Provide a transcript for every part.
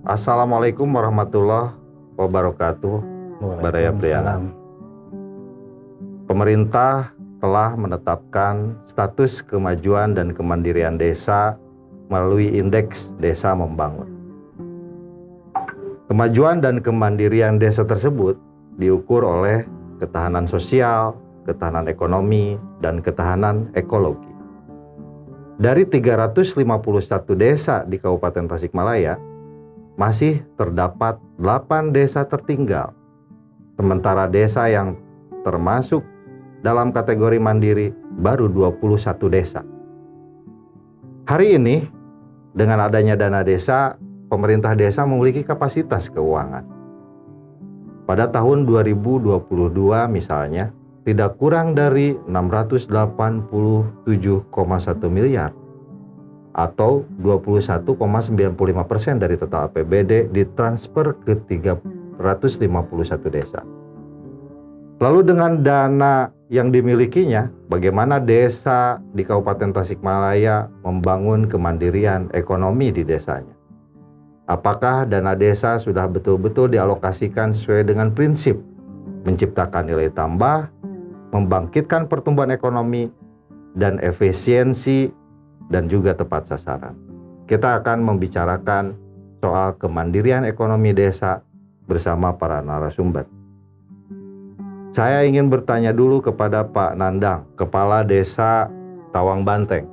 Assalamualaikum warahmatullahi wabarakatuh. Baraya Priana. Waalaikumsalam. Pemerintah telah menetapkan status kemajuan dan kemandirian desa melalui Indeks Desa Membangun. Kemajuan dan kemandirian desa tersebut diukur oleh ketahanan sosial, ketahanan ekonomi, dan ketahanan ekologi. Dari 351 desa di Kabupaten Tasikmalaya, masih terdapat 8 desa tertinggal. Sementara desa yang termasuk dalam kategori mandiri baru 21 desa. Hari ini, dengan adanya dana desa, pemerintah desa memiliki kapasitas keuangan. Pada tahun 2022 misalnya, tidak kurang dari 687,1 miliar atau 21,95% dari total APBD ditransfer ke 351 desa. Lalu dengan dana yang dimilikinya, bagaimana desa di Kabupaten Tasikmalaya membangun kemandirian ekonomi di desanya? Apakah dana desa sudah betul-betul dialokasikan sesuai dengan prinsip menciptakan nilai tambah, membangkitkan pertumbuhan ekonomi, dan efisiensi, dan juga tepat sasaran? Kita akan membicarakan soal kemandirian ekonomi desa bersama para narasumber. Saya ingin bertanya dulu kepada Pak Nandang, Kepala Desa Tawang Banteng.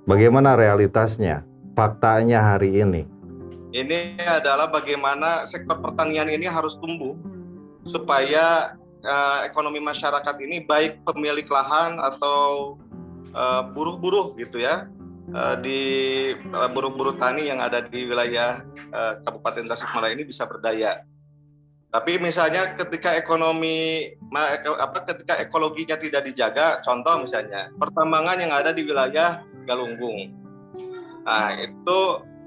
Bagaimana realitasnya, faktanya hari ini? Ini adalah bagaimana sektor pertanian ini harus tumbuh supaya ekonomi masyarakat ini, baik pemilik lahan atau buruh-buruh gitu ya, di buruh-buruh tani yang ada di wilayah Kabupaten Tasikmalaya ini bisa berdaya. Tapi misalnya ketika ketika ekologinya tidak dijaga, contoh misalnya pertambangan yang ada di wilayah Galunggung. Nah, itu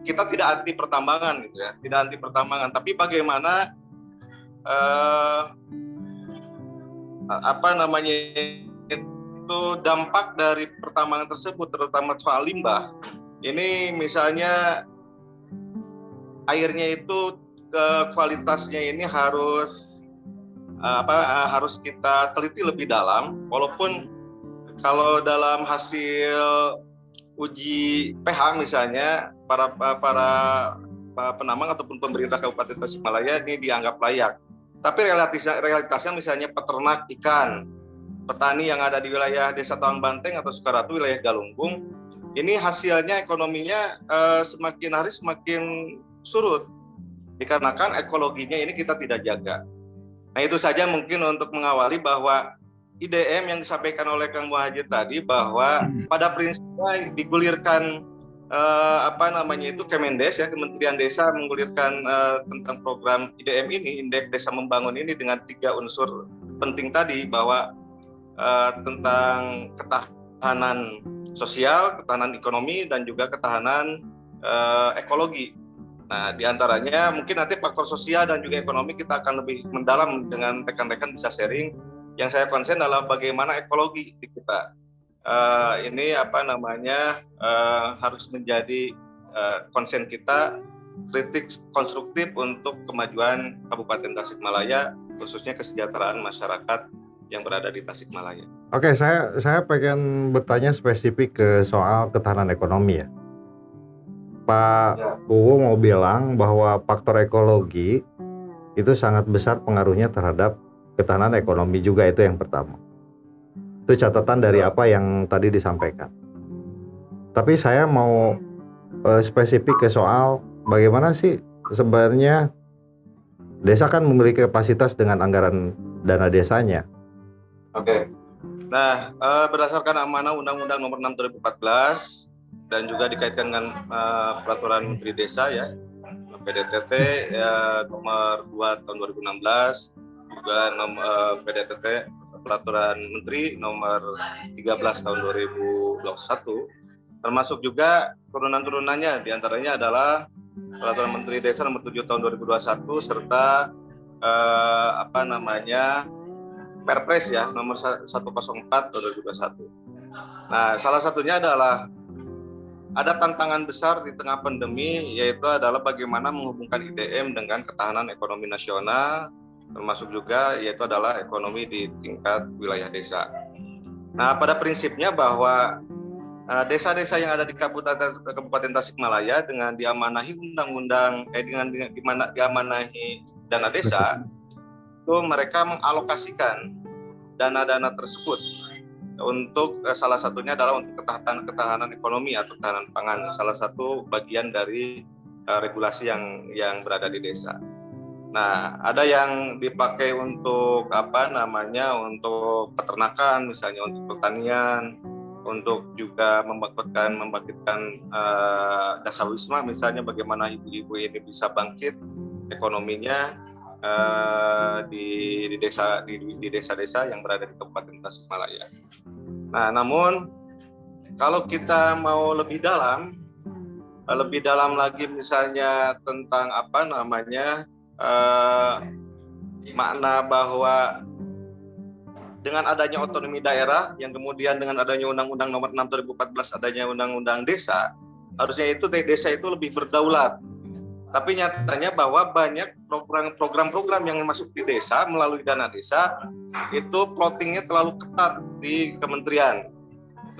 kita tidak anti pertambangan gitu ya, tidak anti pertambangan, tapi bagaimana itu dampak dari pertambangan tersebut, terutama soal limbah. Ini misalnya airnya itu kualitasnya ini harus kita teliti lebih dalam, walaupun kalau dalam hasil uji pH misalnya para penambang ataupun pemerintah Kabupaten Tasikmalaya ini dianggap layak. Tapi realitasnya misalnya peternak ikan, petani yang ada di wilayah Desa Tawang Banteng atau Sukaratu, wilayah Galunggung, ini hasilnya ekonominya semakin hari semakin surut, dikarenakan ekologinya ini kita tidak jaga. Nah, itu saja mungkin untuk mengawali bahwa IDM yang disampaikan oleh Kang Muhajir tadi, bahwa pada prinsipnya digulirkan Kemendes ya, Kementerian Desa menggulirkan tentang program IDM ini, Indeks Desa Membangun ini, dengan 3 unsur penting tadi, bahwa tentang ketahanan sosial, ketahanan ekonomi, dan juga ketahanan ekologi. Nah, diantaranya mungkin nanti faktor sosial dan juga ekonomi kita akan lebih mendalam dengan rekan-rekan bisa sharing. Yang saya konsen adalah bagaimana ekologi di kita ini harus menjadi konsen kita, kritik konstruktif untuk kemajuan Kabupaten Tasikmalaya, khususnya kesejahteraan masyarakat yang berada di Tasikmalaya. Oke, saya pengen bertanya spesifik ke soal ketahanan ekonomi ya. Pak Kuwu mau bilang bahwa faktor ekologi itu sangat besar pengaruhnya terhadap ketahanan ekonomi juga, itu yang pertama. Itu catatan dari apa yang tadi disampaikan. Tapi saya mau spesifik ke soal bagaimana sih sebenarnya desa kan memiliki kapasitas dengan anggaran dana desanya. Oke. Nah, berdasarkan amanah Undang-Undang Nomor 6 2014 dan juga dikaitkan dengan Peraturan Menteri Desa ya, PDTT nomor 2 tahun 2016, juga PDTT Peraturan Menteri nomor 13 tahun 2021, termasuk juga turunan-turunannya, diantaranya adalah Peraturan Menteri Desa nomor 7 tahun 2021 serta Perpres ya nomor 104 tahun 2021. Nah, salah satunya adalah ada tantangan besar di tengah pandemi, yaitu adalah bagaimana menghubungkan IDM dengan ketahanan ekonomi nasional, termasuk juga yaitu adalah ekonomi di tingkat wilayah desa. Nah, pada prinsipnya bahwa desa-desa yang ada di Kabupaten Tasikmalaya dengan diamanahi diamanahi dana desa, itu mereka mengalokasikan dana-dana tersebut untuk salah satunya adalah untuk ketahanan ekonomi atau ketahanan pangan, salah satu bagian dari regulasi yang berada di desa. Nah, ada yang dipakai untuk untuk peternakan, misalnya untuk pertanian, untuk juga membangkitkan dasawisma, misalnya bagaimana ibu-ibu ini bisa bangkit ekonominya di desa-desa yang berada di Kabupaten Tasikmalaya. Nah, namun kalau kita mau lebih dalam lagi misalnya tentang makna bahwa dengan adanya otonomi daerah yang kemudian dengan adanya Undang-Undang Nomor 6 2014 adanya Undang-Undang Desa, harusnya itu desa itu lebih berdaulat. Tapi nyatanya bahwa banyak program-program yang masuk di desa melalui dana desa itu plottingnya terlalu ketat di kementerian.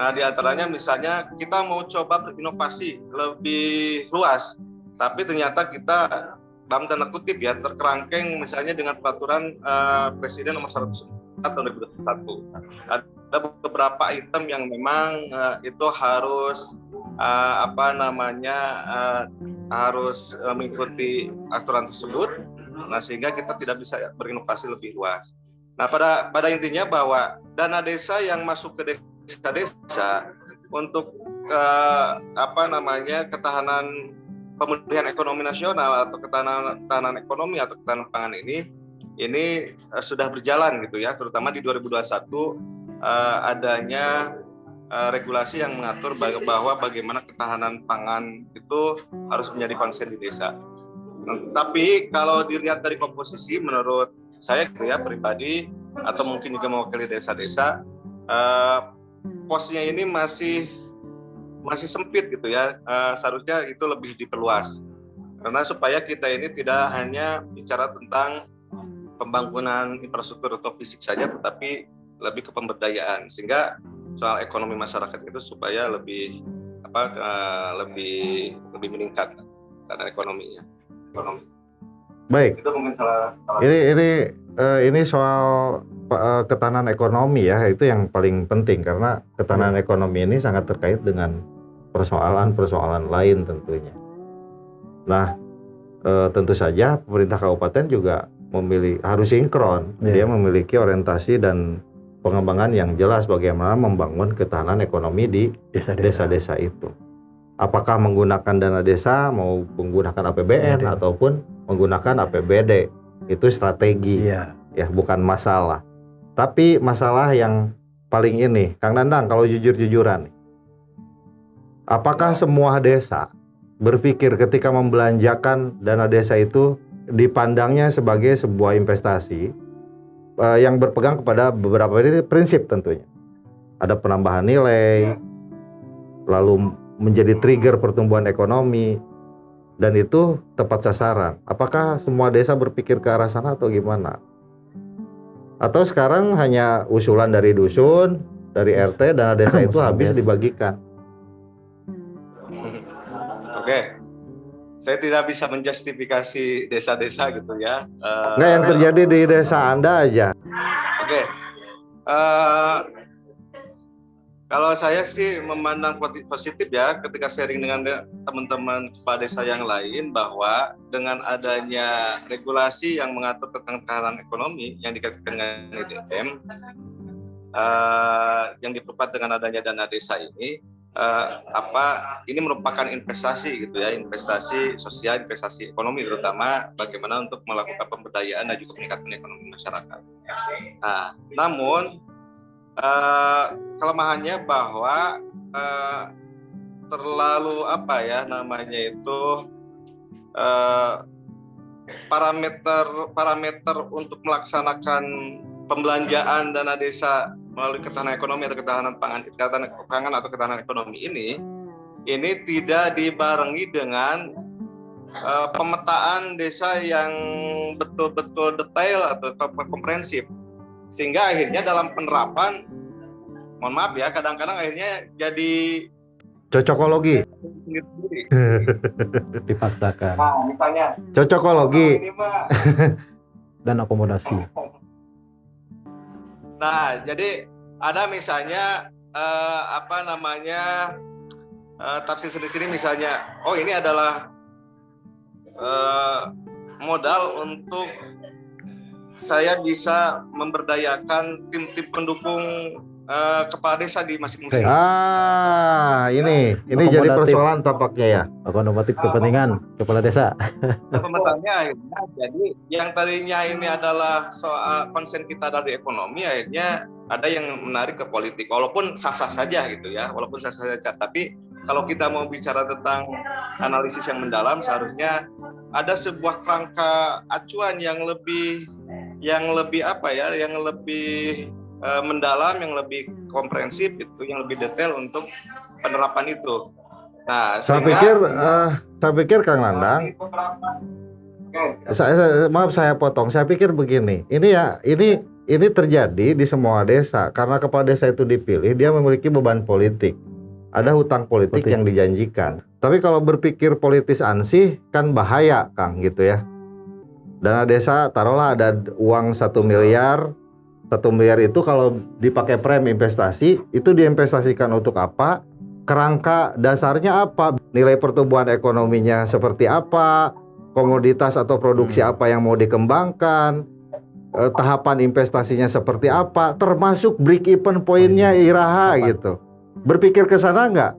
Nah, di antaranya misalnya kita mau coba berinovasi lebih luas, tapi ternyata kita dalam tanda kutip ya terkerangkeng misalnya dengan peraturan Presiden Nomor 104 tahun 2021. Ada beberapa item yang memang itu harus harus mengikuti aturan tersebut. Nah, sehingga kita tidak bisa berinovasi lebih luas. Nah, pada intinya bahwa dana desa yang masuk ke desa-desa untuk ketahanan pemulihan ekonomi nasional atau ketahanan ekonomi atau ketahanan pangan ini sudah berjalan gitu ya, terutama di 2021 adanya regulasi yang mengatur bahwa bagaimana ketahanan pangan itu harus menjadi konsen di desa. Tapi kalau dilihat dari komposisi, menurut saya gitu ya pribadi atau mungkin juga mewakili desa-desa, posnya ini masih sempit gitu ya. Seharusnya itu lebih diperluas. Karena supaya kita ini tidak hanya bicara tentang pembangunan infrastruktur atau fisik saja, tetapi lebih ke pemberdayaan, sehingga soal ekonomi masyarakat itu supaya lebih meningkat karena ekonominya. Baik. Itu mungkin salah. Ini soal ketahanan ekonomi ya, itu yang paling penting karena ketahanan ekonomi ini sangat terkait dengan persoalan-persoalan lain tentunya. Nah, tentu saja pemerintah kabupaten juga harus sinkron. Dia memiliki orientasi dan pengembangan yang jelas bagaimana membangun ketahanan ekonomi di desa-desa itu. Apakah menggunakan dana desa, mau menggunakan APBN ataupun menggunakan APBD, itu strategi, ya bukan masalah. Tapi masalah yang paling ini, Kang Nandang, kalau jujur-jujuran, apakah semua desa berpikir ketika membelanjakan dana desa itu dipandangnya sebagai sebuah investasi yang berpegang kepada beberapa prinsip tentunya. Ada penambahan nilai, lalu menjadi trigger pertumbuhan ekonomi, dan itu tepat sasaran. Apakah semua desa berpikir ke arah sana atau gimana? Atau sekarang hanya usulan dari dusun, dari RT, dana desa itu habis dibagikan? Oke. Saya tidak bisa menjustifikasi desa-desa gitu ya. Nggak, yang terjadi di desa Anda aja. Oke. Kalau saya sih memandang positif ya ketika sharing dengan teman-teman kepala desa yang lain bahwa dengan adanya regulasi yang mengatur tentang ketahanan ekonomi yang dikaitkan dengan IDM, yang diperkuat dengan adanya dana desa ini, ini merupakan investasi gitu ya, investasi sosial, investasi ekonomi, terutama bagaimana untuk melakukan pemberdayaan dan juga peningkatan ekonomi masyarakat. Nah, namun kelemahannya bahwa terlalu parameter untuk melaksanakan pembelanjaan dana desa melalui ketahanan ekonomi atau ketahanan pangan atau ketahanan ekonomi ini ini tidak dibarengi dengan pemetaan desa yang betul-betul detail atau komprehensif, sehingga akhirnya dalam penerapan, mohon maaf ya, kadang-kadang akhirnya jadi Cocokologi. sendiri. Dipaksakan Nah, misalnya Cocokologi. ini mah. dan akomodasi. Nah, jadi ada misalnya tafsir sendiri misalnya, oh ini adalah modal untuk saya bisa memberdayakan tim-tim pendukung kepala desa di masing-masing. Ini jadi Akomodatif. persoalan tampaknya ya. Akomodatif kepentingan kepala desa. Pemetaannya akhirnya jadi yang tadinya ini adalah soal konsen kita dari ekonomi, akhirnya ada yang menarik ke politik, walaupun sah-sah saja gitu ya, walaupun sah-sah saja. Tapi kalau kita mau bicara tentang analisis yang mendalam, seharusnya ada sebuah kerangka acuan yang lebih mendalam, yang lebih komprehensif, itu yang lebih detail untuk penerapan itu. Nah, Saya pikir Kang Nandang, maaf saya potong. Saya pikir begini, ini terjadi di semua desa karena kepala desa itu dipilih, dia memiliki beban politik, ada hutang politik yang dijanjikan. Tapi kalau berpikir politis ansih kan bahaya, Kang, gitu ya. Dana desa, taruhlah ada uang 1 miliar. 1 miliar itu kalau dipakai prem investasi, itu diinvestasikan untuk apa? Kerangka dasarnya apa? Nilai pertumbuhan ekonominya seperti apa? Komoditas atau produksi apa yang mau dikembangkan? Tahapan investasinya seperti apa? Termasuk break even poinnya iraha gitu. Berpikir ke sana nggak?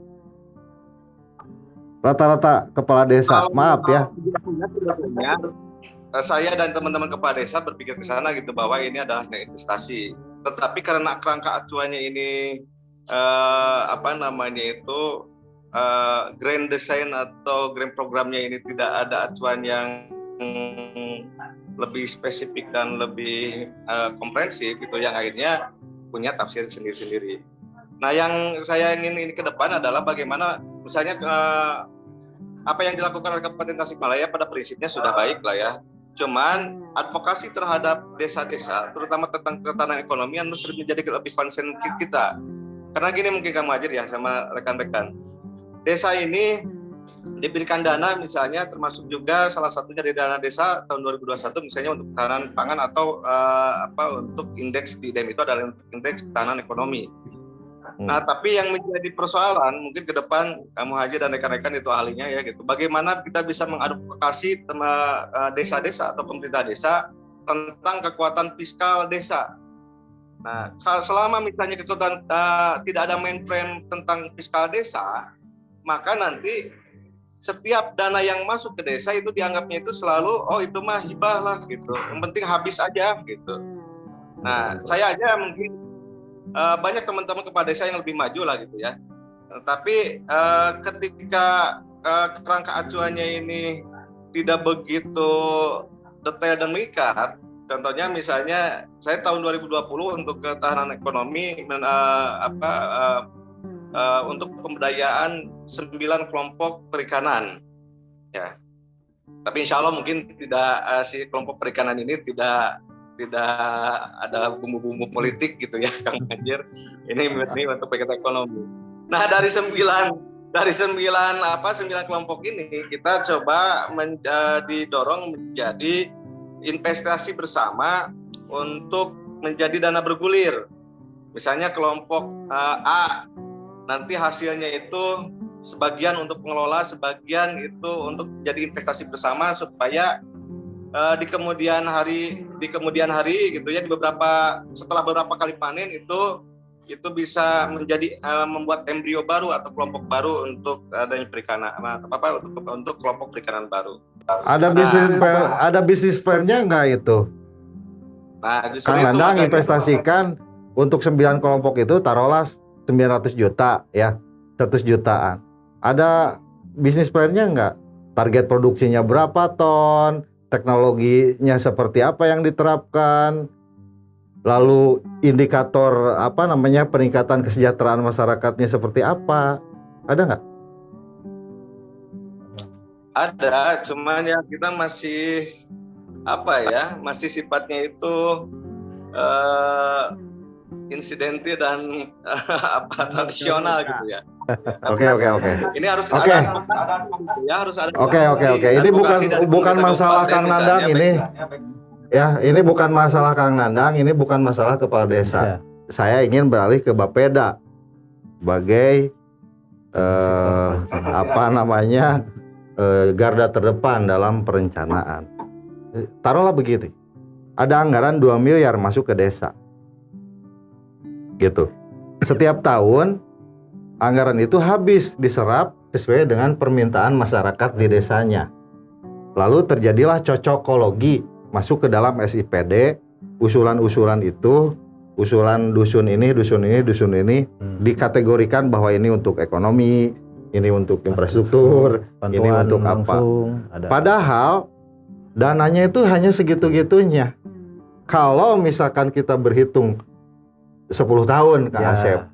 Rata-rata kepala desa, maaf ya. Saya dan teman-teman kepala desa berpikir ke sana gitu, bahwa ini adalah investasi. Tetapi karena kerangka acuannya ini grand design atau grand programnya ini tidak ada acuan yang lebih spesifik dan lebih komprehensif gitu, yang akhirnya punya tafsir sendiri-sendiri. Nah, yang saya ingin ini ke depan adalah bagaimana misalnya apa yang dilakukan oleh Kabupaten Tasikmalaya pada prinsipnya sudah baik lah ya. Cuman advokasi terhadap desa-desa, terutama tentang ketahanan ekonomi, harus menjadi lebih konsen kita. Karena gini, mungkin kamu ajar ya sama rekan-rekan. Desa ini diberikan dana misalnya, termasuk juga salah satunya dari dana desa tahun 2021 misalnya untuk ketahanan pangan atau untuk indeks di IDM itu adalah indeks ketahanan ekonomi. Nah, tapi yang menjadi persoalan mungkin ke depan kamu Haji dan rekan-rekan itu ahlinya ya gitu. Bagaimana kita bisa mengadvokasi desa-desa atau pemerintah desa tentang kekuatan fiskal desa. Nah, selama misalnya kekuatan tidak ada mainframe tentang fiskal desa, maka nanti setiap dana yang masuk ke desa itu dianggapnya itu selalu itu mah hibah lah gitu. Yang penting habis aja gitu. Nah, saya aja mungkin banyak teman-teman kepala desa yang lebih maju lah gitu ya. Tapi ketika kerangka acuannya ini tidak begitu detail dan mengikat, contohnya misalnya saya tahun 2020 untuk ketahanan ekonomi untuk pemberdayaan 9 kelompok perikanan ya. Tapi insya Allah mungkin tidak si kelompok perikanan ini tidak ada bumbu-bumbu politik gitu ya, Kang Anjir. Ini untuk berkaitan ekonomi. Nah, dari 9 kelompok ini kita coba didorong menjadi investasi bersama untuk menjadi dana bergulir. Misalnya kelompok A nanti hasilnya itu sebagian untuk pengelola, sebagian itu untuk menjadi investasi bersama supaya di kemudian hari gitu ya, setelah beberapa kali panen itu bisa menjadi membuat embrio baru atau kelompok baru untuk adanya perikanan untuk kelompok perikanan baru. Ada bisnis plan-nya nggak itu? Nah, justru Kang itu Nandang makanya investasikan untuk 9 kelompok itu taruhlah 900 juta ya, 100 jutaan. Ada bisnis plan-nya nggak? Target produksinya berapa ton? Teknologinya seperti apa yang diterapkan, lalu indikator peningkatan kesejahteraan masyarakatnya seperti apa, ada nggak? Ada, cuman ya kita masih masih sifatnya itu insidentil dan tradisional gitu ya. Oke. Ini harus Oke. harus ada. Oke. Ini bukan masalah Kang Nandang ini. Ya, ini bukan masalah Kang Nandang, ini bukan masalah kepala desa. Saya ingin beralih ke Bapeda sebagai garda terdepan dalam perencanaan. Taruhlah begini, ada anggaran 2 miliar masuk ke desa, gitu. Setiap tahun anggaran itu habis diserap sesuai dengan permintaan masyarakat di desanya. Lalu terjadilah cocokologi masuk ke dalam SIPD, usulan-usulan itu, usulan dusun ini dikategorikan bahwa ini untuk ekonomi, ini untuk infrastruktur, ini untuk apa. Padahal dananya itu hanya segitu-gitunya. Kalau misalkan kita berhitung 10 tahun Kang Asep,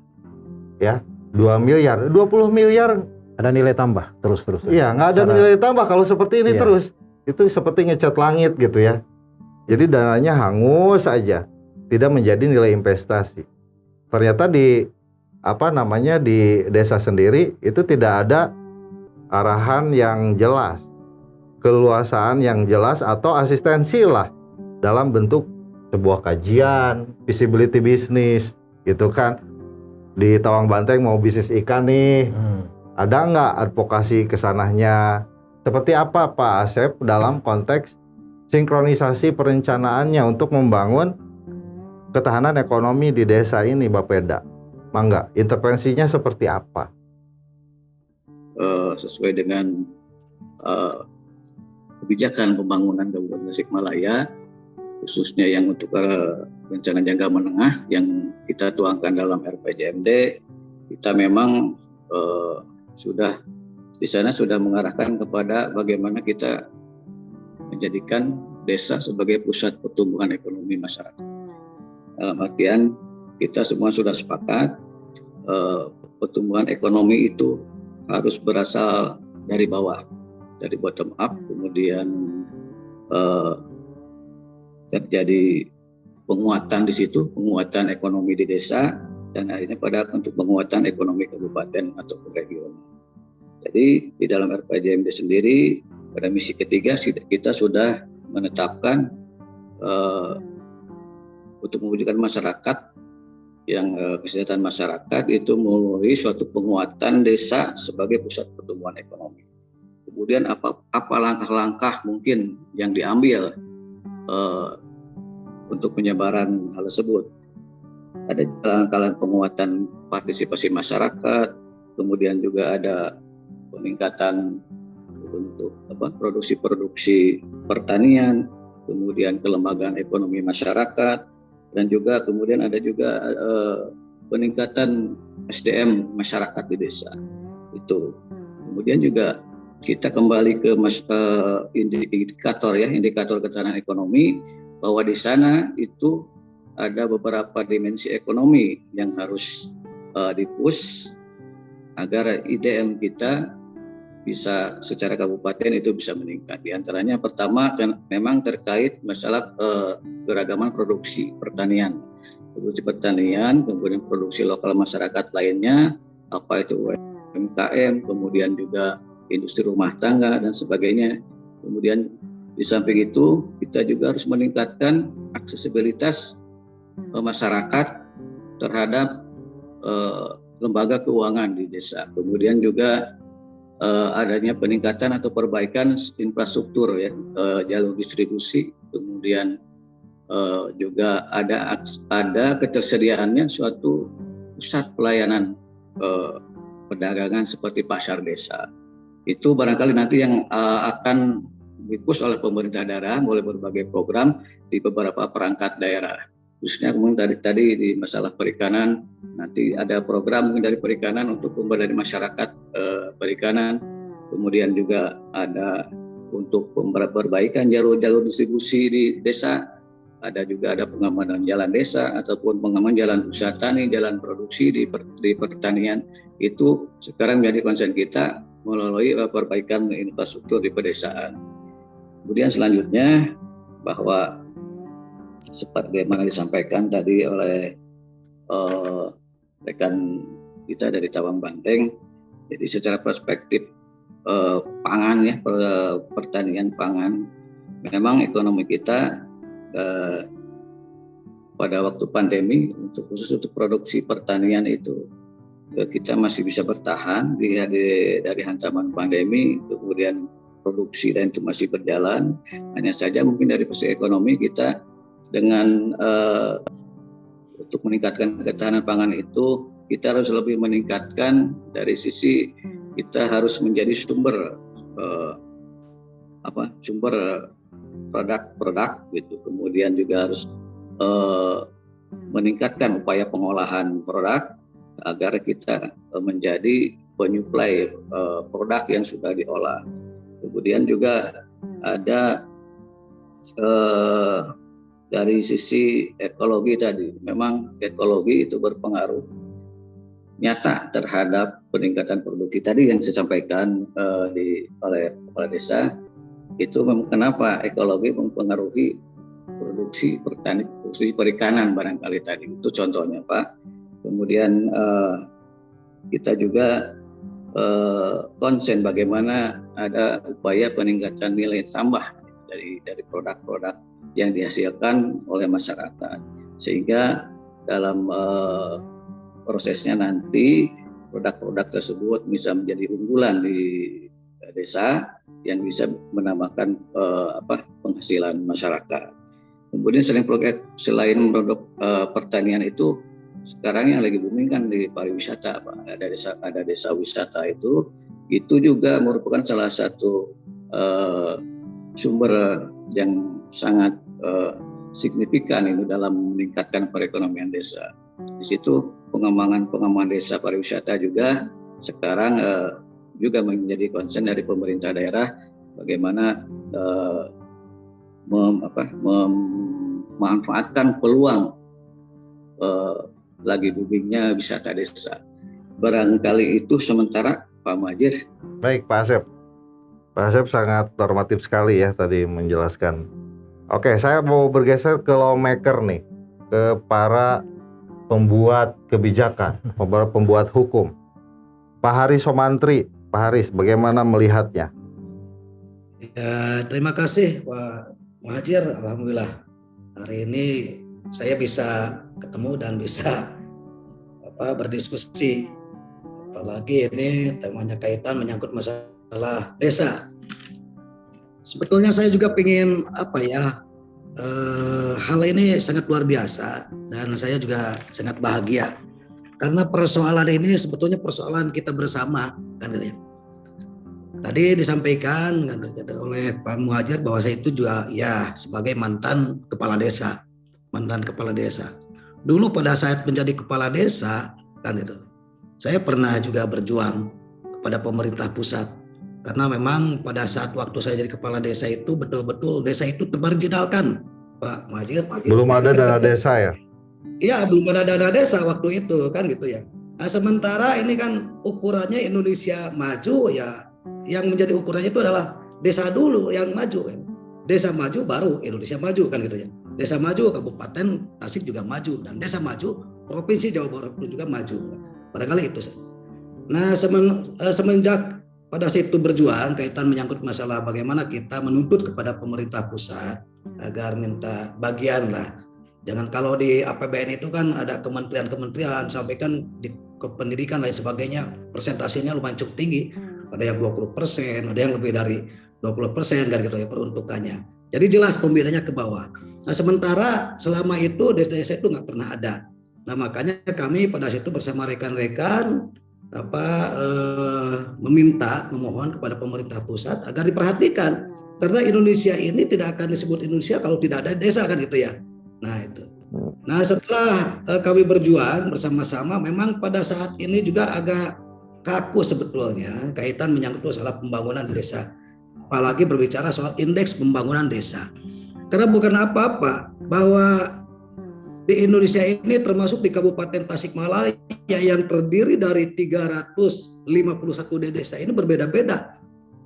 ya 2 miliar, 20 miliar ada nilai tambah terus. Iya, nggak ada nilai tambah kalau seperti ini terus. Itu seperti ngecat langit gitu ya. Jadi dananya hangus saja, tidak menjadi nilai investasi. Ternyata di desa sendiri itu tidak ada arahan yang jelas, keluasaan yang jelas atau asistensi lah dalam bentuk sebuah kajian, visibility bisnis gitu kan. Di Tawang Banteng mau bisnis ikan nih, ada nggak advokasi kesananya? Seperti apa Pak Asep dalam konteks sinkronisasi perencanaannya untuk membangun ketahanan ekonomi di desa ini, Bapeda? Mangga, intervensinya seperti apa? Sesuai dengan kebijakan pembangunan Kabupaten Tasikmalaya, khususnya yang untuk rencana jangka menengah yang kita tuangkan dalam RPJMD, kita memang sudah di sana sudah mengarahkan kepada bagaimana kita menjadikan desa sebagai pusat pertumbuhan ekonomi masyarakat. Dalam artian kita semua sudah sepakat pertumbuhan ekonomi itu harus berasal dari bawah, dari bottom up, kemudian terjadi penguatan di situ, penguatan ekonomi di desa, dan akhirnya pada untuk penguatan ekonomi kabupaten atau regional. Jadi di dalam RPJMD sendiri pada misi ketiga kita sudah menetapkan untuk mewujudkan masyarakat yang kesejahteraan masyarakat itu melalui suatu penguatan desa sebagai pusat pertumbuhan ekonomi. Kemudian apa langkah-langkah mungkin yang diambil untuk penyebaran hal tersebut? Ada langkah penguatan partisipasi masyarakat, kemudian juga ada peningkatan untuk produksi pertanian, kemudian kelembagaan ekonomi masyarakat, dan juga kemudian ada juga peningkatan SDM masyarakat di desa itu. Kemudian juga kita kembali ke indikator ketahanan ekonomi, bahwa di sana itu ada beberapa dimensi ekonomi yang harus di-push agar IDM kita bisa secara kabupaten itu bisa meningkat. Di antaranya pertama kan memang terkait masalah keragaman produksi pertanian, kemudian produksi lokal masyarakat lainnya, apa itu UMKM, kemudian juga industri rumah tangga dan sebagainya. Kemudian di samping itu kita juga harus meningkatkan aksesibilitas masyarakat terhadap lembaga keuangan di desa. Kemudian juga adanya peningkatan atau perbaikan infrastruktur ya, jalur distribusi, kemudian juga ada ketersediaannya suatu pusat pelayanan perdagangan seperti pasar desa. Itu barangkali nanti yang akan dipush oleh pemerintah daerah melalui berbagai program di beberapa perangkat daerah. Khususnya kemudian tadi di masalah perikanan, nanti ada program mungkin dari perikanan untuk pemberdayaan masyarakat perikanan, kemudian juga ada untuk perbaikan jalur distribusi di desa, ada juga ada pengamanan jalan desa ataupun pengamanan jalan usaha tani, jalan produksi di pertanian. Itu sekarang menjadi concern kita melalui perbaikan infrastruktur di pedesaan. Kemudian selanjutnya bahwa sebagaimana disampaikan tadi oleh rekan kita dari Tawang Banteng, jadi secara perspektif pangan ya, pertanian pangan, memang ekonomi kita pada waktu pandemi khusus untuk produksi pertanian itu kita masih bisa bertahan dari hantaman pandemi, kemudian produksi dan itu masih berjalan. Hanya saja mungkin dari sisi ekonomi kita dengan untuk meningkatkan ketahanan pangan itu kita harus lebih meningkatkan dari sisi kita harus menjadi sumber produk gitu. Kemudian juga harus meningkatkan upaya pengolahan produk agar kita menjadi penyuplai produk yang sudah diolah. Kemudian juga ada dari sisi ekologi tadi, memang ekologi itu berpengaruh nyata terhadap peningkatan produksi tadi yang saya sampaikan oleh kepala desa. Itu kenapa ekologi mempengaruhi produksi perikanan barangkali tadi, itu contohnya Pak. Kemudian kita juga konsen bagaimana ada upaya peningkatan nilai tambah dari produk-produk yang dihasilkan oleh masyarakat, sehingga dalam prosesnya nanti produk-produk tersebut bisa menjadi unggulan di desa yang bisa menambahkan penghasilan masyarakat. Kemudian selain produk pertanian itu, sekarang yang lagi booming kan di pariwisata, Pak. Ada desa wisata itu juga merupakan salah satu sumber yang sangat signifikan ini dalam meningkatkan perekonomian desa. Di situ pengembangan desa pariwisata juga sekarang juga menjadi concern dari pemerintah daerah, bagaimana memanfaatkan peluang lagi boomingnya wisata desa. Barangkali itu sementara Pak Muhadjir. Baik Pak Asep. Pak Asep sangat normatif sekali ya tadi menjelaskan. Oke, saya mau bergeser ke lawmaker nih, ke para pembuat kebijakan, para pembuat hukum. Pak Haris Somantri, Pak Haris, bagaimana melihatnya? Ya, terima kasih Pak Muhadjir. Alhamdulillah hari ini saya bisa ketemu dan bisa berdiskusi. Apalagi ini temanya kaitan menyangkut masalah desa. Sebetulnya saya juga ingin hal ini sangat luar biasa dan saya juga sangat bahagia karena persoalan ini sebetulnya persoalan kita bersama kan gitu ya. Tadi disampaikan oleh Pak Muhadjir bahwa saya itu juga ya sebagai mantan kepala desa. Dulu pada saat menjadi kepala desa kan itu, saya pernah juga berjuang kepada pemerintah pusat karena memang pada saat waktu saya jadi kepala desa itu betul-betul desa itu termarginalkan, Pak Muhadjir. Belum ada dana desa ya? Iya, belum ada dana desa waktu itu kan gitu ya. Nah, sementara ini kan ukurannya Indonesia maju ya, yang menjadi ukurannya itu adalah desa dulu yang maju kan. Desa maju baru Indonesia maju kan gitu ya. Desa maju Kabupaten Tasik juga maju dan desa maju Provinsi Jawa Barat pun juga maju. Barangkali itu. Nah, semenjak pada saat itu berjuang kaitan menyangkut masalah bagaimana kita menuntut kepada pemerintah pusat agar minta bagian lah. Jangan kalau di APBN itu kan ada kementerian-kementerian sampaikan di pendidikan dan sebagainya persentasenya lumayan cukup tinggi. Ada yang 20%, ada yang lebih dari 20% kan gitu ya peruntukannya. Jadi jelas pembedanya ke bawah. Nah, sementara selama itu desa-desa itu nggak pernah ada. Nah, makanya kami pada situ bersama rekan-rekan memohon kepada pemerintah pusat agar diperhatikan karena Indonesia ini tidak akan disebut Indonesia kalau tidak ada desa kan gitu ya. Nah itu. Nah setelah kami berjuang bersama-sama, memang pada saat ini juga agak kaku sebetulnya kaitan menyangkut masalah pembangunan desa. Apalagi berbicara soal indeks pembangunan desa. Karena bukan apa-apa bahwa di Indonesia ini termasuk di Kabupaten Tasikmalaya yang terdiri dari 351 desa ini berbeda-beda.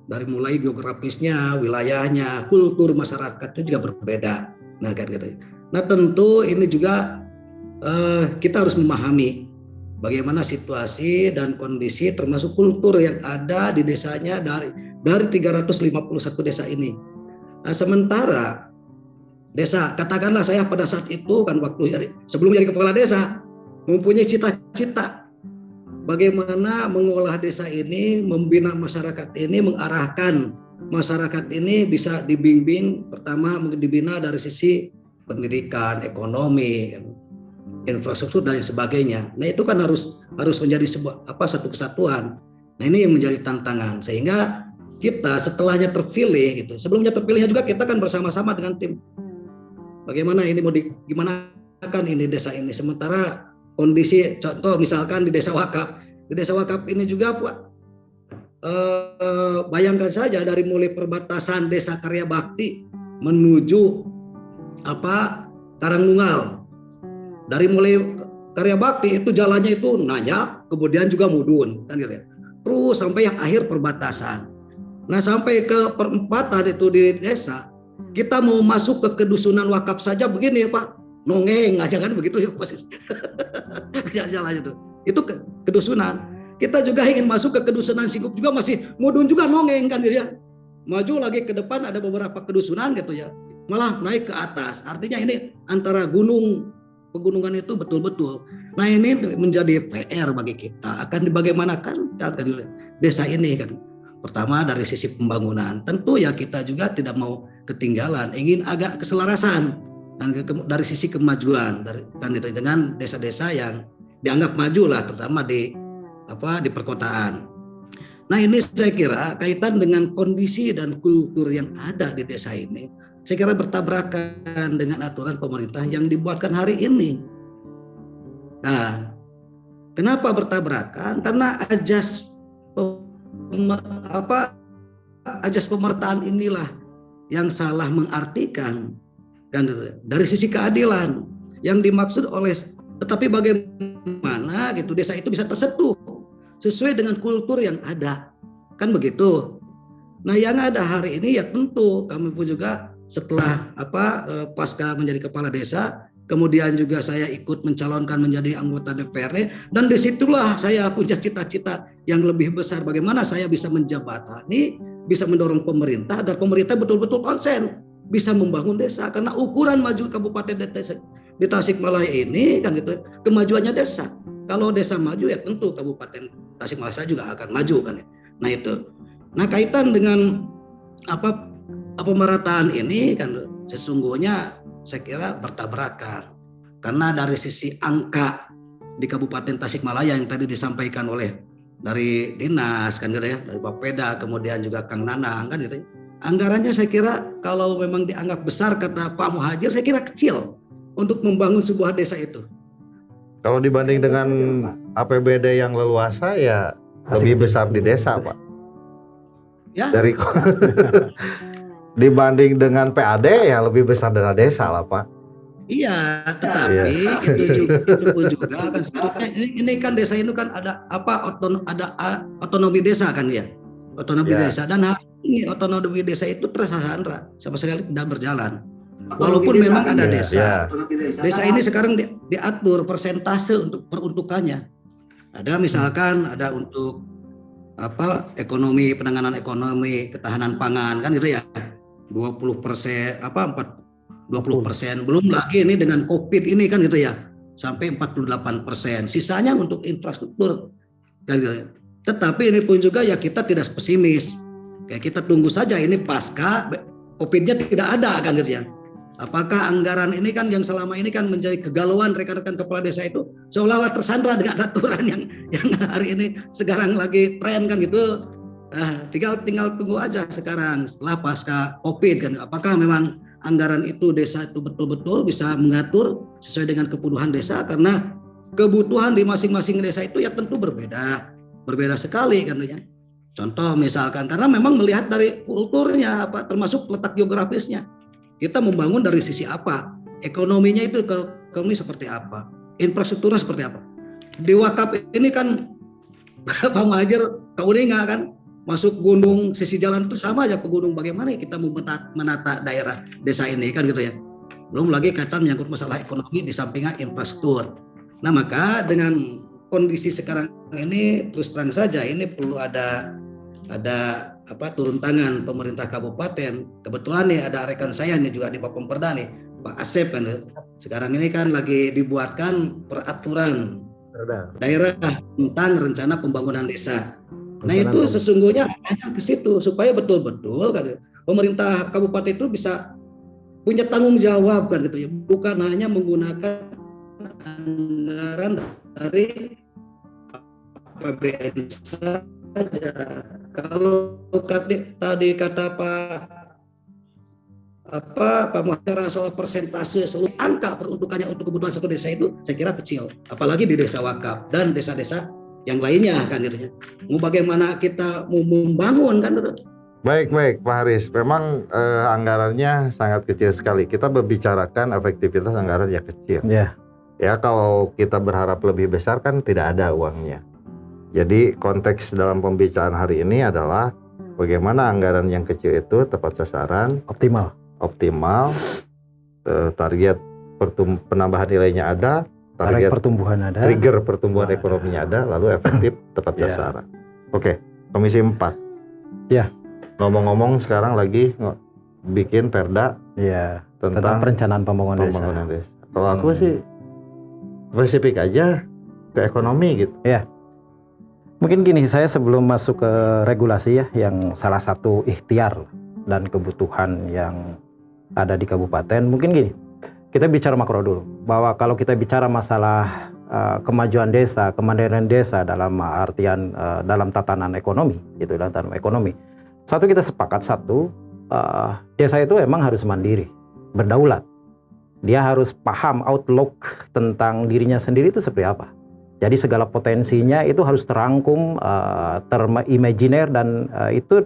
Dari mulai geografisnya, wilayahnya, kultur masyarakatnya juga berbeda. Nah, kan gitu. Nah, tentu ini juga kita harus memahami bagaimana situasi dan kondisi termasuk kultur yang ada di desanya dari 351 desa ini. Nah, sementara desa, katakanlah saya pada saat itu kan waktu sebelum jadi kepala desa mempunyai cita-cita bagaimana mengolah desa ini, membina masyarakat ini, mengarahkan masyarakat ini bisa dibimbing, pertama dibina dari sisi pendidikan, ekonomi, infrastruktur dan sebagainya. Nah, itu kan harus menjadi satu kesatuan. Nah, ini yang menjadi tantangan, sehingga kita setelahnya terpilih gitu. Sebelumnya terpilihnya juga kita kan bersama-sama dengan tim. Bagaimana ini gimana kan ini desa ini, sementara kondisi contoh misalkan di desa Wakap. Di desa Wakap ini juga Pak, bayangkan saja dari mulai perbatasan desa Karya Bakti menuju Karangnunggal. Dari mulai Karya Bakti itu jalannya itu Nanyak, kemudian juga Mudun kan gitu ya. Terus sampai yang akhir perbatasan. Nah, sampai ke perempatan itu di desa, kita mau masuk ke kedusunan Wakap saja begini ya Pak, nongeng aja kan begitu ya posisi. Jalan itu kedusunan. Kita juga ingin masuk ke kedusunan Singkup juga masih Mudun juga nongeng kan ya. Maju lagi ke depan ada beberapa kedusunan gitu ya, malah naik ke atas. Artinya ini antara pegunungan itu betul-betul. Nah, ini menjadi PR bagi kita akan dibagaimanakan desa ini kan. Pertama dari sisi pembangunan, tentu ya kita juga tidak mau ketinggalan, ingin agak keselarasan dan dari sisi kemajuan dengan desa-desa yang dianggap maju lah, terutama di perkotaan. Nah, ini saya kira kaitan dengan kondisi dan kultur yang ada di desa ini, saya kira bertabrakan dengan aturan pemerintah yang dibuatkan hari ini. Nah, kenapa bertabrakan? Karena ajas pemertaan inilah yang salah mengartikan kan dari sisi keadilan yang dimaksud oleh, tetapi bagaimana gitu desa itu bisa tersentuh sesuai dengan kultur yang ada kan begitu. Nah, yang ada hari ini ya tentu kami pun juga setelah pasca menjadi kepala desa, kemudian juga saya ikut mencalonkan menjadi anggota DPRD, dan disitulah saya punya cita-cita yang lebih besar bagaimana saya bisa menjabatani, bisa mendorong pemerintah agar pemerintah betul-betul konsen bisa membangun desa, karena ukuran maju kabupaten di Tasikmalaya ini kan gitu kemajuannya desa. Kalau desa maju ya tentu kabupaten Tasikmalaya juga akan maju kan ya. Nah, itu. Nah, kaitan dengan pemerataan ini kan sesungguhnya saya kira bertabrakan, karena dari sisi angka di Kabupaten Tasikmalaya yang tadi disampaikan oleh dari dinas kan gitu ya, dari Bapeda, kemudian juga Kang Nanang kan gitu ya. Anggarannya saya kira kalau memang dianggap besar kata Pak Muhajir, saya kira kecil untuk membangun sebuah desa itu. Kalau dibanding dengan APBD yang leluasa ya lebih besar di desa, Pak. Ya. Dari dibanding dengan PAD ya lebih besar dari desa lah, Pak. Iya, tetapi itu juga kan sebenarnya ini kan desa itu kan ada otonomi desa kan ya. Otonomi desa, dan hari ini otonomi desa itu tersandra sama sekali tidak berjalan. Walaupun memang ada desa. Desa ini sekarang diatur persentase untuk peruntukannya. Ada misalkan ada untuk ekonomi, penanganan ekonomi, ketahanan pangan kan gitu ya. 20%, 20%, belum lagi ini dengan COVID ini kan gitu ya, sampai 48%. Sisanya untuk infrastruktur. Tetapi ini pun juga ya kita tidak pesimis. Kayak kita tunggu saja ini pasca COVID-nya tidak ada kan gitu ya. Apakah anggaran ini kan yang selama ini kan menjadi kegalauan rekan-rekan kepala desa itu seolah-olah tersandra dengan aturan yang hari ini sekarang lagi tren kan gitu. Tinggal tunggu aja sekarang setelah pasca COVID kan, apakah memang anggaran itu desa itu betul-betul bisa mengatur sesuai dengan kebutuhan desa, karena kebutuhan di masing-masing desa itu ya tentu berbeda sekali kan ya. Contoh misalkan karena memang melihat dari kulturnya termasuk letak geografisnya. Kita membangun dari sisi apa? Ekonominya itu ekonomi seperti apa, infrastrukturnya seperti apa. Di wakaf ini kan Pak Muhajir Kauninga kan masuk gunung sisi jalan itu sama aja pegunung, bagaimana kita mau menata daerah desa ini kan gitu ya. Belum lagi kaitan menyangkut masalah ekonomi di sampingnya infrastruktur. Nah maka dengan kondisi sekarang ini terus terang saja ini perlu ada turun tangan pemerintah kabupaten. Kebetulan nih ada rekan saya nih juga di Bapemperda nih, Pak Asep kan. Sekarang ini kan lagi dibuatkan peraturan daerah tentang rencana pembangunan desa. Nah itu sesungguhnya hanya ke situ supaya betul-betul kan pemerintah kabupaten itu bisa punya tanggung jawab kan gitu ya, bukan hanya menggunakan anggaran dari APBN saja. Kalau tadi kata Pak Muhajir soal persentase seluruh angka peruntukannya untuk kebutuhan satu desa itu saya kira kecil, apalagi di desa wakaf dan desa-desa yang lainnya kan gitu. Mau bagaimana kita mau membangun kan gitu. Baik Pak Haris, memang anggarannya sangat kecil sekali. Kita berbicarakan efektivitas anggaran yang kecil. Ya kalau kita berharap lebih besar kan tidak ada uangnya. Jadi konteks dalam pembicaraan hari ini adalah bagaimana anggaran yang kecil itu tepat sasaran, optimal, target penambahan nilainya ada, target pertumbuhan ada, trigger pertumbuhan ekonominya ada, lalu efektif tepat sasaran. Oke, Komisi 4. Ya. Ngomong-ngomong sekarang lagi bikin perda tentang perencanaan pembangunan desa. Kalau aku sih spesifik aja ke ekonomi gitu. Ya. Mungkin gini, saya sebelum masuk ke regulasi ya, yang salah satu ikhtiar dan kebutuhan yang ada di kabupaten, mungkin gini, kita bicara makro dulu, bahwa kalau kita bicara masalah kemajuan desa, kemandirian desa dalam artian dalam tatanan ekonomi, gitu, dalam tatanan ekonomi, satu kita sepakat, desa itu emang harus mandiri, berdaulat. Dia harus paham outlook tentang dirinya sendiri itu seperti apa. Jadi segala potensinya itu harus terangkum, terimajiner dan itu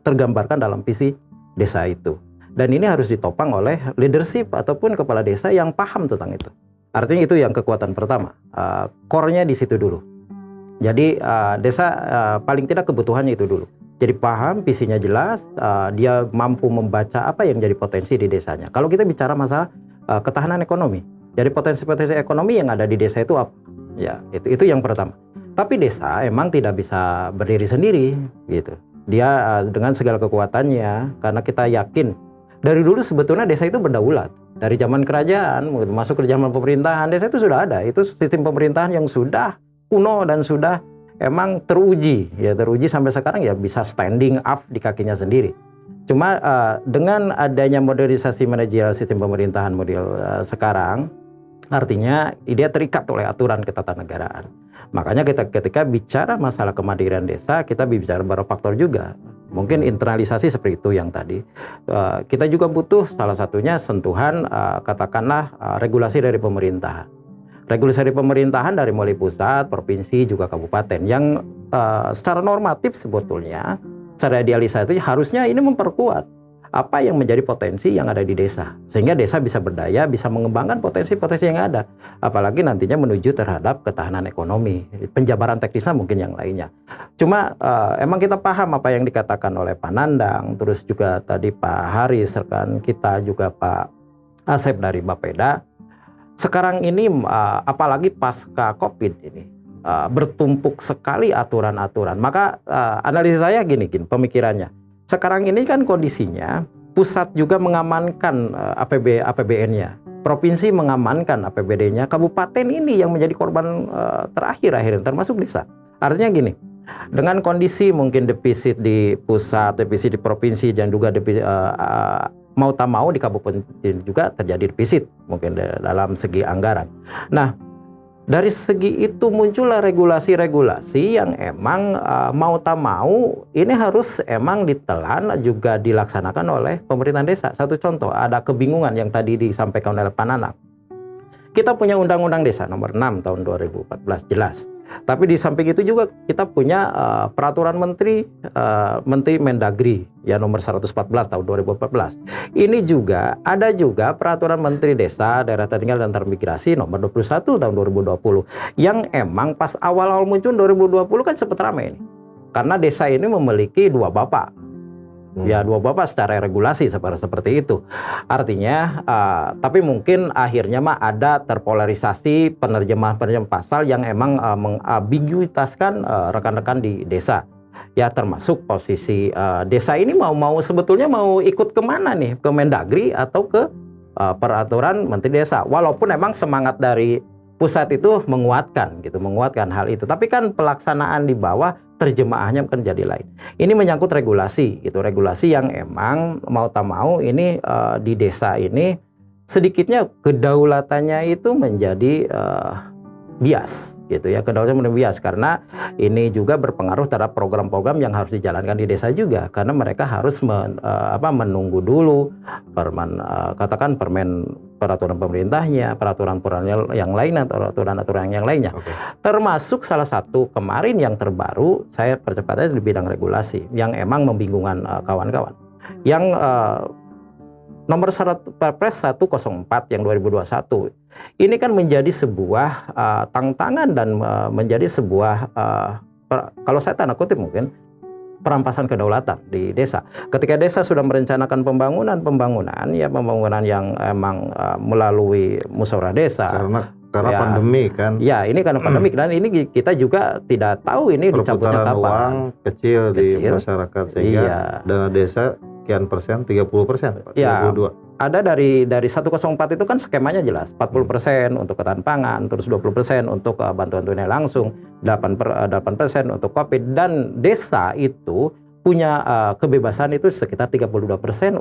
tergambarkan dalam visi desa itu. Dan ini harus ditopang oleh leadership ataupun kepala desa yang paham tentang itu. Artinya itu yang kekuatan pertama. Core-nya di situ dulu. Jadi desa paling tidak kebutuhannya itu dulu. Jadi paham, visinya jelas, dia mampu membaca apa yang jadi potensi di desanya. Kalau kita bicara masalah ketahanan ekonomi, jadi potensi-potensi ekonomi yang ada di desa itu apa? Ya, itu yang pertama. Tapi desa emang tidak bisa berdiri sendiri, gitu. Dia dengan segala kekuatannya, karena kita yakin dari dulu sebetulnya desa itu berdaulat. Dari zaman kerajaan, masuk ke zaman pemerintahan, desa itu sudah ada. Itu sistem pemerintahan yang sudah kuno dan sudah emang teruji sampai sekarang ya bisa standing up di kakinya sendiri. Cuma dengan adanya modernisasi manajerial sistem pemerintahan model sekarang, artinya dia terikat oleh aturan ketatanegaraan. Makanya ketika bicara masalah kemandirian desa, kita bicara beberapa faktor juga. Mungkin internalisasi seperti itu yang tadi. Kita juga butuh salah satunya sentuhan katakanlah regulasi dari pemerintahan. Regulasi dari pemerintahan dari mulai pusat, provinsi, juga kabupaten. Yang secara normatif sebetulnya, secara idealisasi harusnya ini memperkuat apa yang menjadi potensi yang ada di desa. Sehingga desa bisa berdaya, bisa mengembangkan potensi-potensi yang ada. Apalagi nantinya menuju terhadap ketahanan ekonomi. Penjabaran teknisnya mungkin yang lainnya. Cuma emang kita paham apa yang dikatakan oleh Pak Nandang, terus juga tadi Pak Haris, rekan kita juga Pak Asep dari Bapeda. Sekarang ini apalagi pasca COVID ini bertumpuk sekali aturan-aturan. Maka analisis saya gini pemikirannya. Sekarang ini kan kondisinya pusat juga mengamankan APBN-nya, provinsi mengamankan APBD-nya, kabupaten ini yang menjadi korban terakhir termasuk desa. Artinya gini, dengan kondisi mungkin defisit di pusat, defisit di provinsi dan juga mau tak mau di kabupaten juga terjadi defisit mungkin dalam segi anggaran. Nah, dari segi itu muncullah regulasi-regulasi yang emang mau tak mau ini harus emang ditelan juga dilaksanakan oleh pemerintahan desa. Satu contoh, ada kebingungan yang tadi disampaikan oleh Pak Nanang. Kita punya Undang-Undang Desa nomor 6 tahun 2014 jelas. Tapi di samping itu juga kita punya peraturan menteri Mendagri ya nomor 114 tahun 2014. Ini juga ada juga peraturan menteri desa, daerah tertinggal dan transmigrasi nomor 21 tahun 2020 yang emang pas awal-awal muncul 2020 kan sempat ramai ini. Karena desa ini memiliki dua bapak. Ya, dua bapak secara regulasi seperti itu. Artinya, tapi mungkin akhirnya mah ada terpolarisasi penerjemahan pasal yang emang mengambiguitaskan rekan-rekan di desa. Ya, termasuk posisi desa ini mau sebetulnya mau ikut kemana nih? Ke Mendagri atau ke peraturan Menteri Desa? Walaupun emang semangat dari pusat itu menguatkan hal itu. Tapi kan pelaksanaan di bawah terjemahannya kan jadi lain. Ini menyangkut regulasi regulasi yang emang mau tak mau ini di desa ini sedikitnya kedaulatannya itu menjadi bias kedaulatan menjadi bias karena ini juga berpengaruh terhadap program-program yang harus dijalankan di desa juga karena mereka harus menunggu dulu peraturan pemerintahnya, peraturan yang lain atau aturan yang lainnya. Okay. Termasuk salah satu kemarin yang terbaru saya percepatnya di bidang regulasi yang emang membingungkan kawan-kawan. Yang nomor Perpres 104 yang 2021 ini kan menjadi sebuah tantangan dan menjadi sebuah kalau saya tanda kutip mungkin perampasan kedaulatan di desa. Ketika desa sudah merencanakan pembangunan yang emang melalui musyawarah desa. Karena pandemi kan. Ya, ini karena pandemi dan ini kita juga tidak tahu ini dicabutnya kapan. Uang kecil di masyarakat sehingga dana desa sekian persen, 30%, 32. Ya, ada dari 104 itu kan skemanya jelas, 40% untuk ketahanan pangan, terus 20% untuk bantuan tunai langsung, 8% untuk COVID, dan desa itu punya kebebasan itu sekitar 32%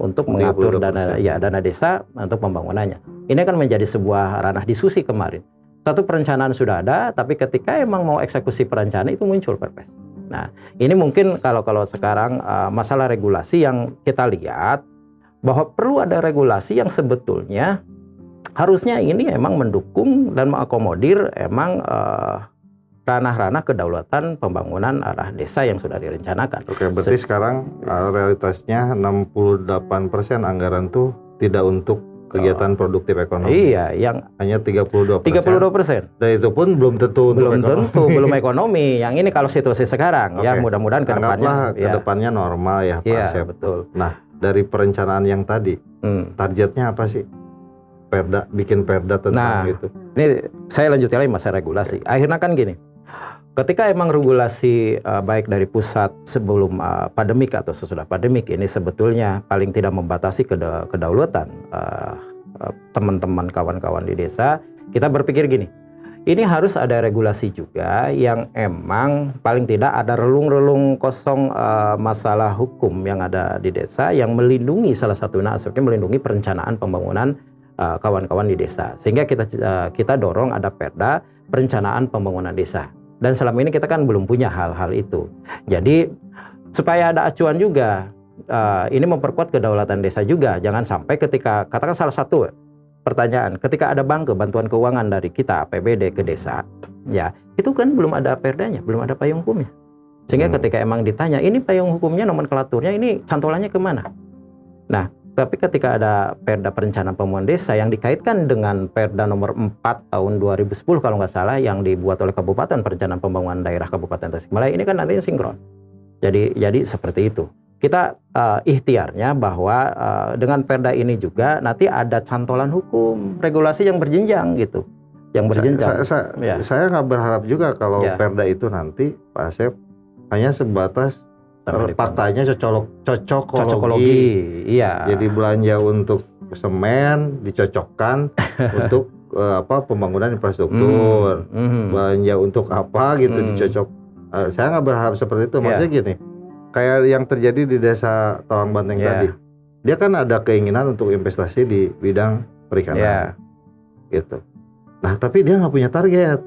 untuk mengatur 32%. dana desa untuk pembangunannya. Ini kan menjadi sebuah ranah diskusi kemarin. Satu perencanaan sudah ada, tapi ketika emang mau eksekusi perencanaan itu muncul Perpres. Nah, ini mungkin kalau sekarang masalah regulasi yang kita lihat bahwa perlu ada regulasi yang sebetulnya harusnya ini emang mendukung dan mengakomodir emang ranah-ranah kedaulatan pembangunan arah desa yang sudah direncanakan. Oke, berarti sekarang realitasnya 68% anggaran tuh tidak untuk kegiatan produktif ekonomi. Iya, yang hanya 32%. 32%. Dan itu pun belum tentu belum ekonomi. Yang ini kalau situasi sekarang ya mudah-mudahan ke depannya kedepannya normal ya Pak Iya, Asep. Betul. Nah, dari perencanaan yang tadi, targetnya apa sih? Bikin perda tentang itu. Ini saya lanjutkan lagi masalah regulasi. Akhirnya kan gini. Ketika emang regulasi baik dari pusat sebelum pandemik atau sesudah pandemik ini sebetulnya paling tidak membatasi kedaulatan teman-teman kawan-kawan di desa, kita berpikir gini, ini harus ada regulasi juga yang emang paling tidak ada relung-relung kosong masalah hukum yang ada di desa yang melindungi salah satu aspeknya melindungi perencanaan pembangunan kawan-kawan di desa. Sehingga kita dorong ada perda perencanaan pembangunan desa. Dan selama ini kita kan belum punya hal-hal itu. Jadi supaya ada acuan juga, ini memperkuat kedaulatan desa juga. Jangan sampai ketika, katakan salah satu pertanyaan, ketika ada bantuan keuangan dari kita APBD ke desa, ya itu kan belum ada perdanya, belum ada payung hukumnya. Sehingga ketika emang ditanya, ini payung hukumnya, nomenklaturnya, ini cantolannya kemana? Nah, tapi ketika ada Perda Perencanaan Pembangunan Desa yang dikaitkan dengan Perda nomor 4 tahun 2010 kalau nggak salah yang dibuat oleh Kabupaten Perencanaan Pembangunan Daerah Kabupaten Tasikmalaya, ini kan nantinya sinkron. Jadi seperti itu. Kita ikhtiarnya bahwa dengan Perda ini juga nanti ada cantolan hukum, regulasi yang berjenjang gitu. Yang berjenjang. Saya nggak berharap juga kalau Perda itu nanti Pak Asep hanya sebatas faktanya cocokologi. Iya. Jadi belanja untuk semen dicocokkan untuk pembangunan infrastruktur. Belanja untuk apa gitu dicocok. Saya nggak berharap seperti itu. Maksudnya gini, kayak yang terjadi di desa Tawang Banteng tadi. Dia kan ada keinginan untuk investasi di bidang perikanan. Gitu. Nah, tapi dia nggak punya target.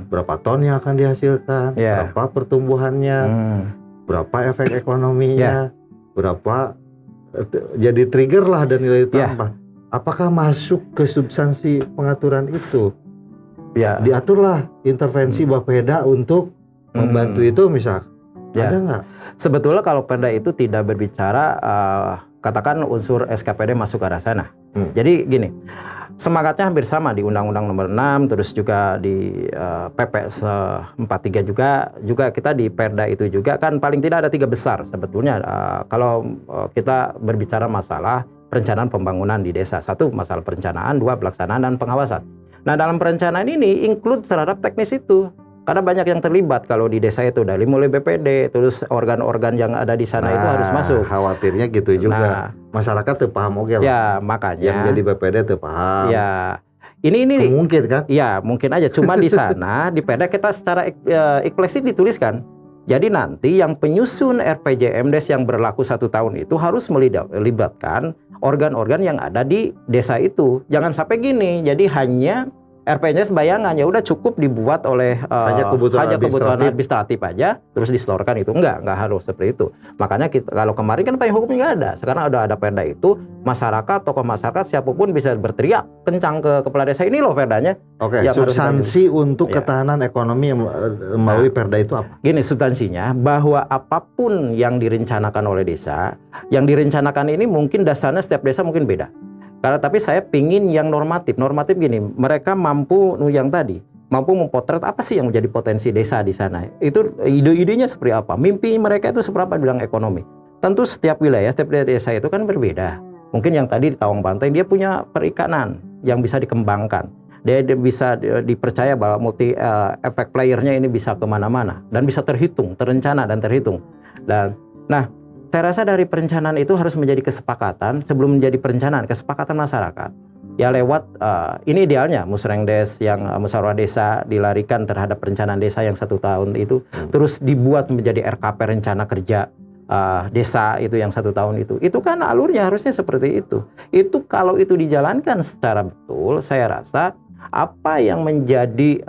Berapa ton yang akan dihasilkan, berapa pertumbuhannya. Berapa efek ekonominya, berapa jadi trigger lah dan nilai tambah. Apakah masuk ke substansi pengaturan itu? Ya. diaturlah intervensi Bapeda untuk membantu itu misal. Ya. Ada nggak? Sebetulnya kalau Perda itu tidak berbicara katakan unsur SKPD masuk ke arah sana. Jadi gini, semangatnya hampir sama di Undang-Undang Nomor 6, terus juga di PP 43 juga kita di Perda itu juga kan paling tidak ada 3 besar sebetulnya kalau kita berbicara masalah perencanaan pembangunan di desa. 1 masalah perencanaan, 2 pelaksanaan dan pengawasan. Nah, dalam perencanaan ini include terhadap teknis itu. Karena banyak yang terlibat kalau di desa itu dari mulai BPD, terus organ-organ yang ada di sana itu harus masuk. Khawatirnya gitu juga. Nah, masyarakat tuh paham oke lah. Ya, makanya. Yang jadi BPD tuh paham. Ya, ini mungkin kan? Ya, mungkin aja. Cuma di sana di Perda kita secara eksplisit dituliskan. Jadi nanti yang penyusun RPJMDes yang berlaku 1 tahun itu harus melibatkan organ-organ yang ada di desa itu. Jangan sampai gini. Jadi hanya RPJMDes bayangan ya udah cukup dibuat oleh hanya kebutuhan administratif aja terus disetorkan itu enggak harus seperti itu. Makanya kita, kalau kemarin kan payung hukumnya nggak ada. Sekarang ada Perda itu, masyarakat, tokoh masyarakat siapapun bisa berteriak kencang ke kepala desa, ini loh Perdanya. Oke, substansi untuk ketahanan ekonomi melalui Perda itu apa? Gini substansinya, bahwa apapun yang direncanakan oleh desa, yang direncanakan ini mungkin dasarnya setiap desa mungkin beda. Karena tapi saya pingin yang normatif gini, mereka mampu memotret apa sih yang menjadi potensi desa di sana. Itu ide-idenya seperti apa, mimpi mereka itu seperti apa di bidang ekonomi. Tentu setiap wilayah, setiap desa itu kan berbeda. Mungkin yang tadi di Tawang Banteng dia punya perikanan yang bisa dikembangkan. Dia bisa dipercaya bahwa multi efek playernya ini bisa kemana-mana dan bisa terhitung, terencana dan terhitung. Saya rasa dari perencanaan itu harus menjadi kesepakatan sebelum menjadi perencanaan, kesepakatan masyarakat. Ya lewat, ini idealnya musrendes yang musyawarah desa dilarikan terhadap perencanaan desa yang 1 tahun itu. Terus dibuat menjadi RKP rencana kerja desa itu yang 1 tahun itu. Itu kan alurnya harusnya seperti itu. Itu kalau itu dijalankan secara betul, saya rasa apa yang menjadi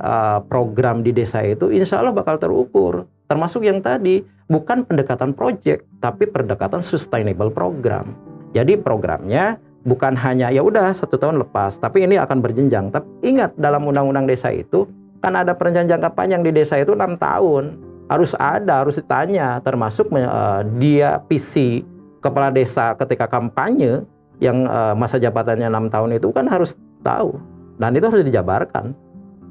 program di desa itu insya Allah bakal terukur. Termasuk yang tadi, bukan pendekatan project, tapi pendekatan sustainable program. Jadi programnya bukan hanya ya udah 1 tahun lepas, tapi ini akan berjenjang. Tapi ingat dalam undang-undang desa itu, kan ada perencanaan jangka panjang di desa itu 6 tahun. Harus ditanya, termasuk dia visi kepala desa ketika kampanye, yang masa jabatannya 6 tahun itu kan harus tahu. Dan itu harus dijabarkan.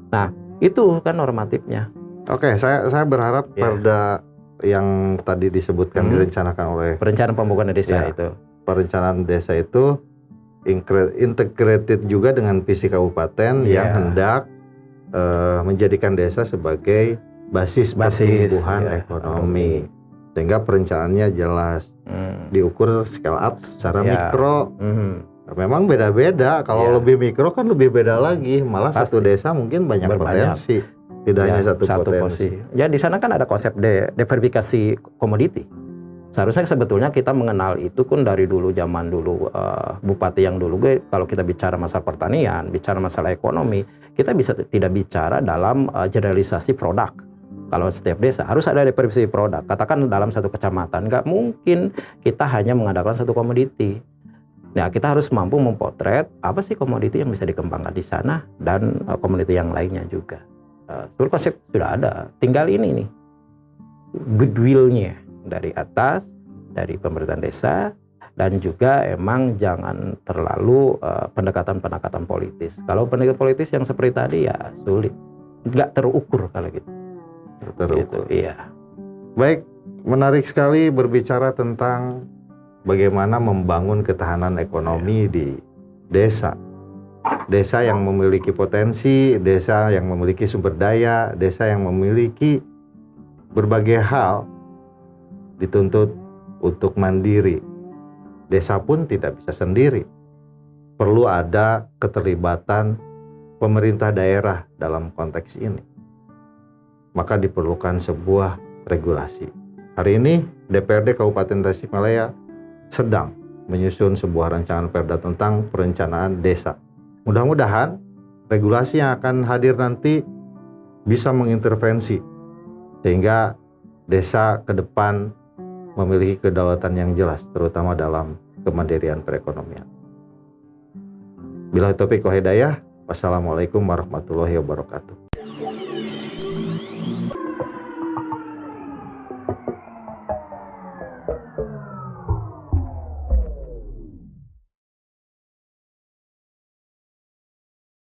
Nah, itu kan normatifnya. Oke, saya berharap Perda yang tadi disebutkan direncanakan oleh perencanaan pembangunan desa itu. Perencanaan desa itu integrated juga dengan visi kabupaten yang hendak menjadikan desa sebagai basis pertumbuhan ekonomi. Sehingga perencanaannya jelas, diukur scale up secara mikro. Memang beda-beda. Kalau lebih mikro kan lebih beda lagi. Malah satu desa mungkin banyak potensi. Tidak hanya satu potensi. Ya di sana kan ada konsep diversifikasi komoditi. Seharusnya sebetulnya kita mengenal itu kan dari dulu, zaman dulu bupati yang dulu kalau kita bicara masalah pertanian, bicara masalah ekonomi, kita bisa tidak bicara dalam generalisasi produk. Kalau setiap desa harus ada diversifikasi produk. Katakan dalam satu kecamatan, nggak mungkin kita hanya mengandalkan satu komoditi. Nah, kita harus mampu mempotret apa sih komoditi yang bisa dikembangkan di sana dan komoditi yang lainnya juga. Seluruh konsep sudah ada, tinggal ini nih goodwill-nya dari atas, dari pemerintahan desa, dan juga emang jangan terlalu pendekatan-pendekatan politis. Kalau pendekatan politis yang seperti tadi ya sulit, nggak terukur kalau gitu. Terukur. Gitu, iya. Baik, menarik sekali berbicara tentang bagaimana membangun ketahanan ekonomi di desa. Desa yang memiliki potensi, desa yang memiliki sumber daya, desa yang memiliki berbagai hal dituntut untuk mandiri. Desa pun tidak bisa sendiri. Perlu ada keterlibatan pemerintah daerah dalam konteks ini. Maka diperlukan sebuah regulasi. Hari ini DPRD Kabupaten Tasikmalaya sedang menyusun sebuah rancangan Perda tentang perencanaan desa. Mudah-mudahan regulasi yang akan hadir nanti bisa mengintervensi sehingga desa ke depan memiliki kedaulatan yang jelas, terutama dalam kemandirian perekonomian. Billahi taufiq wal hidayah. Wassalamualaikum warahmatullahi wabarakatuh.